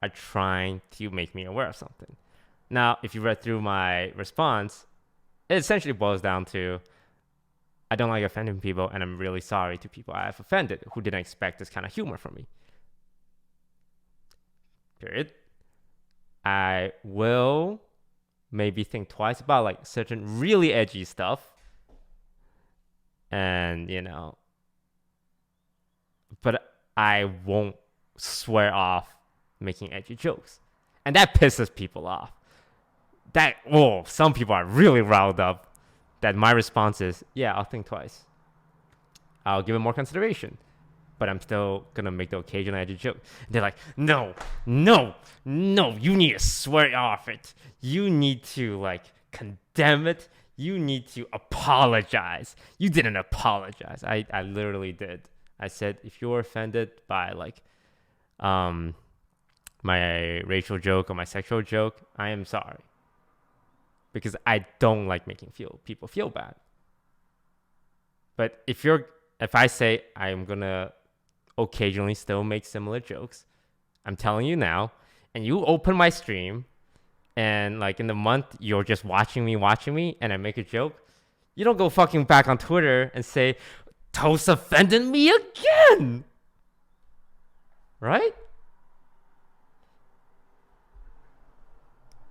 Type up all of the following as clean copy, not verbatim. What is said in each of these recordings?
are trying to make me aware of something. Now, if you read through my response, it essentially boils down to I don't like offending people, and I'm really sorry to people I have offended who didn't expect this kind of humor from me. Period. I will maybe think twice about like certain really edgy stuff, and but I won't swear off making edgy jokes, and that pisses people off. Some people are really riled up that my response is, yeah, I'll think twice. I'll give it more consideration. But I'm still going to make the occasional edgy joke. They're like, no, you need to swear off it. You need to, like, condemn it. You need to apologize. You didn't apologize. I literally did. I said, if you're offended by, like, my racial joke or my sexual joke, I am sorry. Because I don't like making people feel bad. But if I say I'm gonna occasionally still make similar jokes, I'm telling you now, and you open my stream, and like in the month you're just watching me, and I make a joke, you don't go fucking back on Twitter and say, Toast offended me again! Right?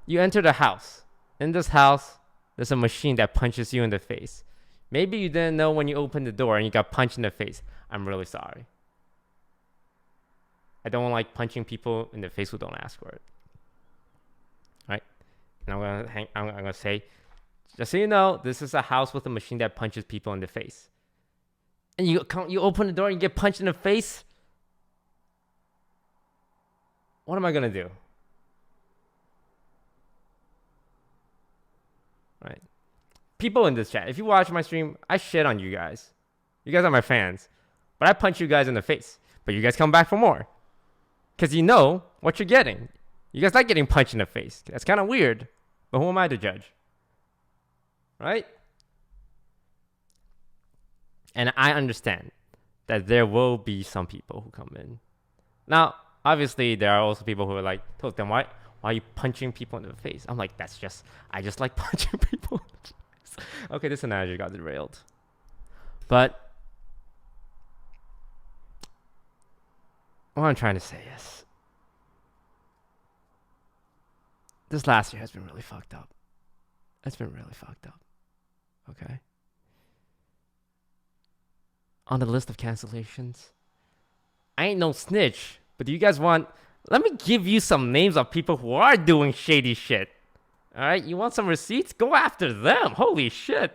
You enter the house. In this house, there's a machine that punches you in the face. Maybe you didn't know when you opened the door and you got punched in the face. I'm really sorry. I don't like punching people in the face who don't ask for it. Right? And I'm gonna say, just so you know, this is a house with a machine that punches people in the face. And you open the door and you get punched in the face. What am I gonna do? Right? People in this chat, if you watch my stream, I shit on you guys. You guys are my fans. But I punch you guys in the face. But you guys come back for more. Because you know what you're getting. You guys like getting punched in the face. That's kind of weird. But who am I to judge? Right? And I understand that there will be some people who come in. Now, obviously, there are also people who are like, then why are you punching people in the face? I'm like, I just like punching people. Okay, this analogy got derailed. But what I'm trying to say is, this last year has been really fucked up. It's been really fucked up. Okay? On the list of cancellations, I ain't no snitch, but do you guys want... Let me give you some names of people who are doing shady shit. Alright, you want some receipts? Go after them. Holy shit.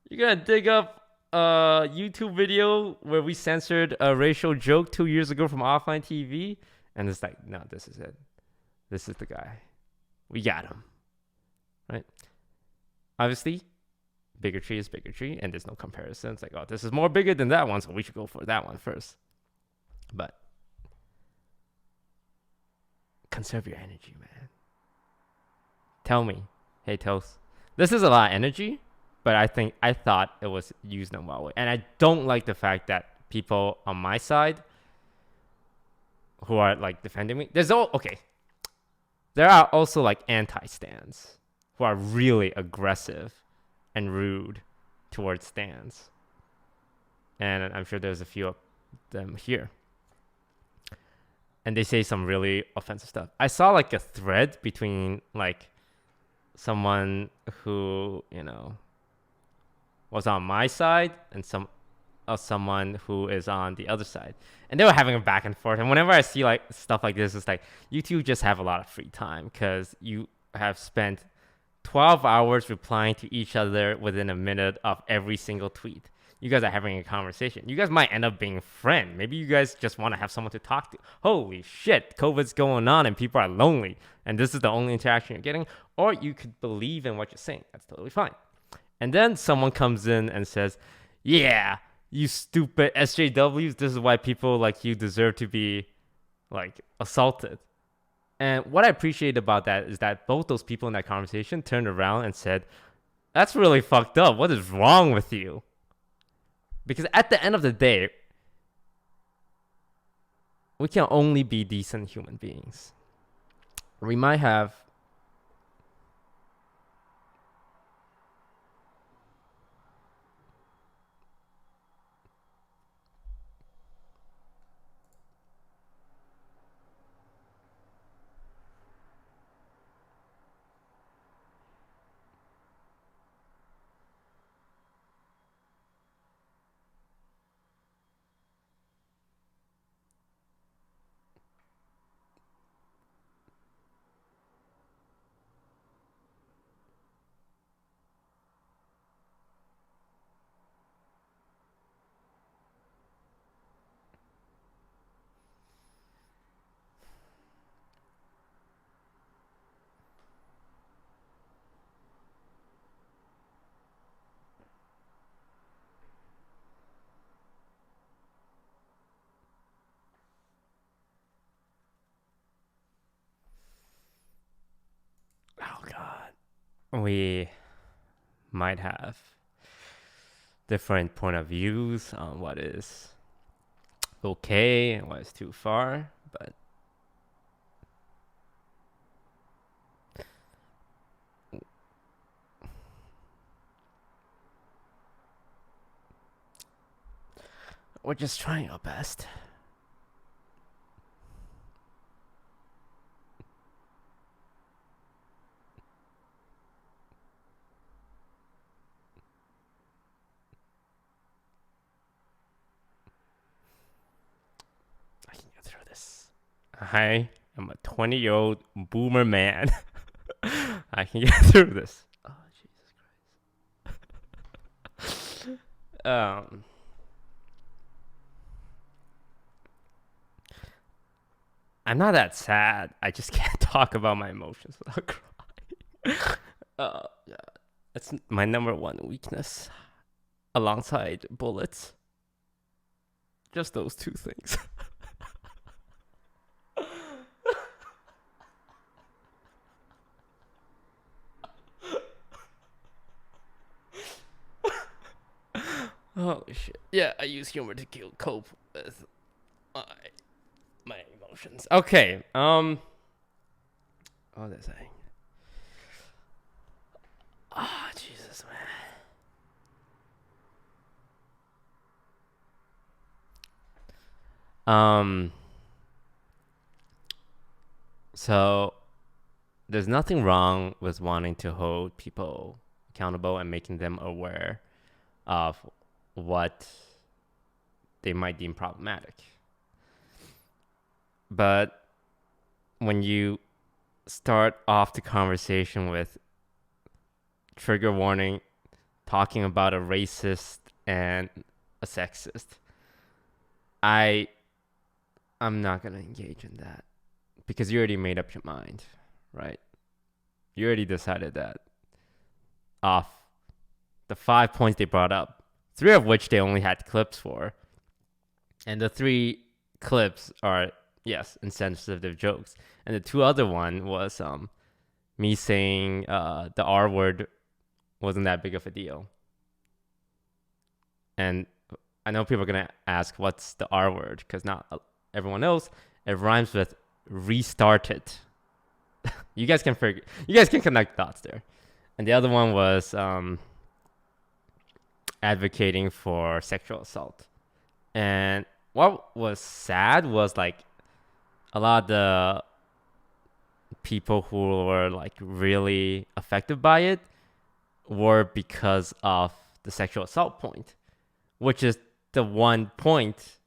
You're gonna dig up a YouTube video where we censored a racial joke 2 years ago from offline TV? And it's like, no, this is it. This is the guy. We got him. Right? Obviously, bigotry is bigotry, and there's no comparison. It's like, oh, this is more bigger than that one, so we should go for that one first. But conserve your energy, man. Tell me, hey Toast, this is a lot of energy, but I thought it was used in a well way. And I don't like the fact that people on my side who are like defending me, there are also like anti-stans who are really aggressive and rude towards stans. And I'm sure there's a few of them here. And they say some really offensive stuff. I saw like a thread between like someone who, was on my side and someone who is on the other side. And they were having a back and forth. And whenever I see like stuff like this, it's like, you two just have a lot of free time because you have spent 12 hours replying to each other within a minute of every single tweet. You guys are having a conversation. You guys might end up being friends. Maybe you guys just want to have someone to talk to. Holy shit, COVID's going on and people are lonely. And this is the only interaction you're getting. Or you could believe in what you're saying. That's totally fine. And then someone comes in and says, yeah, you stupid SJWs. This is why people like you deserve to be like assaulted. And what I appreciate about that is that both those people in that conversation turned around and said, that's really fucked up. What is wrong with you? Because at the end of the day, we can only be decent human beings. We might have oh god, we might have different point of views on what is okay and what is too far, but we're just trying our best. I can get through this. I am a 20-year-old boomer man. I can get through this. Oh, Jesus Christ. I'm not that sad. I just can't talk about my emotions without crying. Yeah. That's my number one weakness. Alongside bullets. Just those two things. Holy shit. Yeah, I use humor to cope with my emotions. Okay. What was I saying? Ah, oh, Jesus, man. So there's nothing wrong with wanting to hold people accountable and making them aware of what they might deem problematic. But when you start off the conversation with trigger warning, talking about a racist and a sexist, I'm not gonna engage in that because you already made up your mind, right? You already decided that off the 5 points they brought up, 3 of which they only had clips for, and the 3 clips are, yes, insensitive jokes, and the 2 other one was me saying the R word wasn't that big of a deal. And I know people are gonna ask what's the R word, because not everyone knows it rhymes with restarted. You guys can connect dots there. And the other one was advocating for sexual assault. And what was sad was like a lot of the people who were like really affected by it were because of the sexual assault point, which is the one point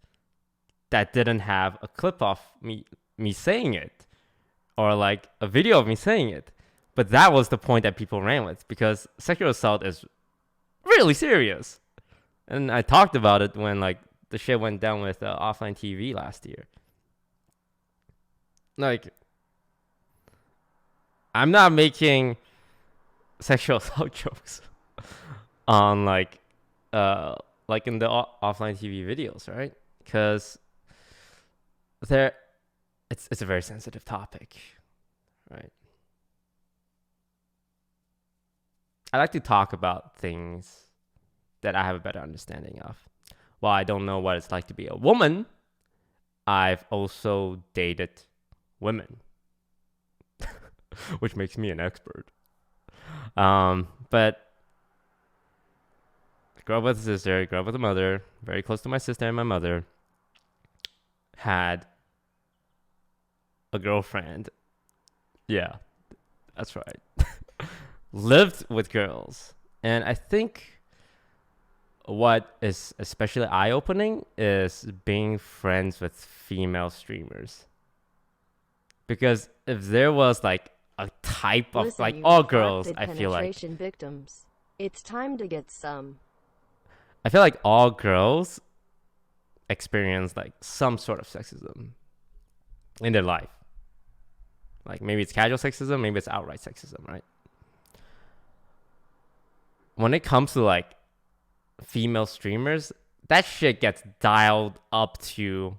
that didn't have a clip of me saying it or like a video of me saying it. But that was the point that people ran with because sexual assault is really serious. And I talked about it when like the shit went down with offline TV last year. Like, I'm not making sexual assault jokes on like in the offline TV videos, right? Because it's a very sensitive topic, right? I like to talk about things that I have a better understanding of. While I don't know what it's like to be a woman, I've also dated women, which makes me an expert. But grew up with a sister, grew up with a mother, very close to my sister and my mother. Had a girlfriend. Yeah, that's right. Lived with girls. And I think what is especially eye-opening is being friends with female streamers. Because if there was like a type of Listen, like you all girls, refracted I feel like penetration victims. It's time to get some. all girls experience like some sort of sexism in their life. Like maybe it's casual sexism, maybe it's outright sexism, right? When it comes to like female streamers, that shit gets dialed up to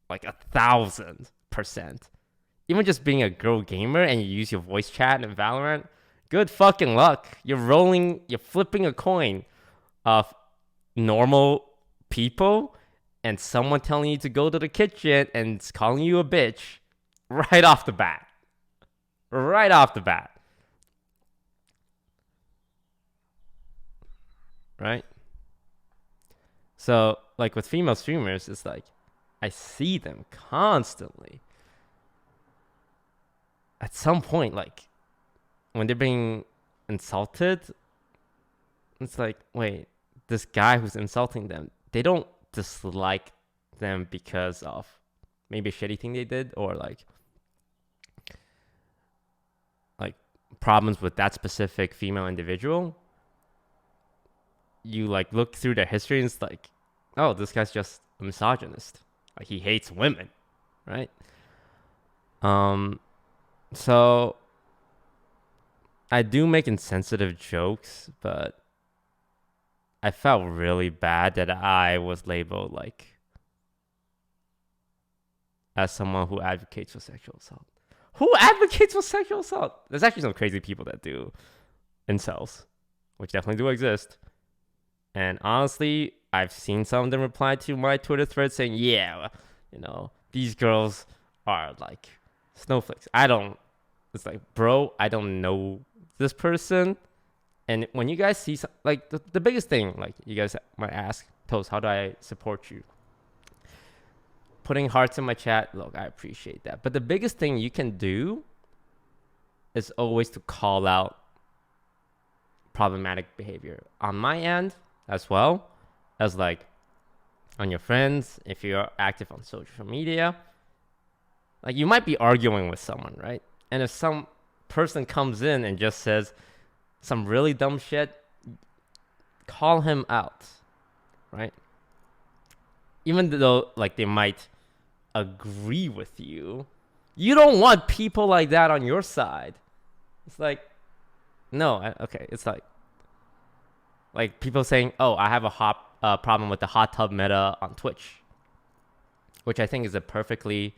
like 1,000%. Even just being a girl gamer and you use your voice chat in Valorant, good fucking luck. You're flipping a coin of normal people and someone telling you to go to the kitchen and calling you a bitch right off the bat. Right off the bat. Right? So, like with female streamers, it's like I see them constantly. At some point, like when they're being insulted, it's like, wait, this guy who's insulting them, they don't dislike them because of maybe a shitty thing they did or like problems with that specific female individual. You like look through their history and it's like, oh, this guy's just a misogynist. Like he hates women, right? So I do make insensitive jokes, but I felt really bad that I was labeled like as someone who advocates for sexual assault. Who advocates for sexual assault? There's actually some crazy people that do incels, which definitely do exist. And honestly, I've seen some of them reply to my Twitter thread saying, yeah, these girls are like snowflakes. It's like, bro, I don't know this person. And when you guys see, like, the biggest thing, like, you guys might ask, Toast, how do I support you? Putting hearts in my chat, look, I appreciate that. But the biggest thing you can do is always to call out problematic behavior on my end, as well as like on your friends, if you're active on social media. Like you might be arguing with someone, right? And if some person comes in and just says some really dumb shit, call him out, right? Even though like they might agree with you, you don't want people like that on your side. It's like, no, okay, it's like people saying, oh, I have a problem with the hot tub meta on Twitch, which I think is a perfectly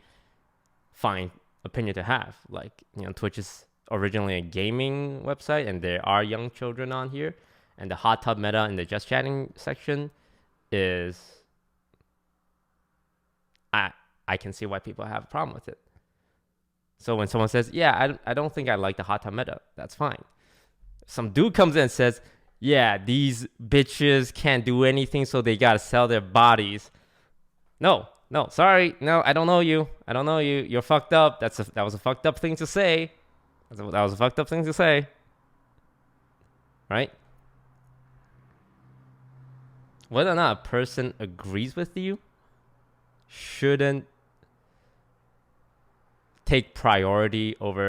fine opinion to have. Like, Twitch is originally a gaming website and there are young children on here. And the hot tub meta in the just chatting section is, I can see why people have a problem with it. So when someone says, yeah, I don't think I like the hot tub meta, that's fine. Some dude comes in and says, yeah, these bitches can't do anything, so they gotta sell their bodies. No, sorry, no, I don't know you. You're fucked up. That was a fucked up thing to say. That was a fucked up thing to say, right? Whether or not a person agrees with you shouldn't take priority over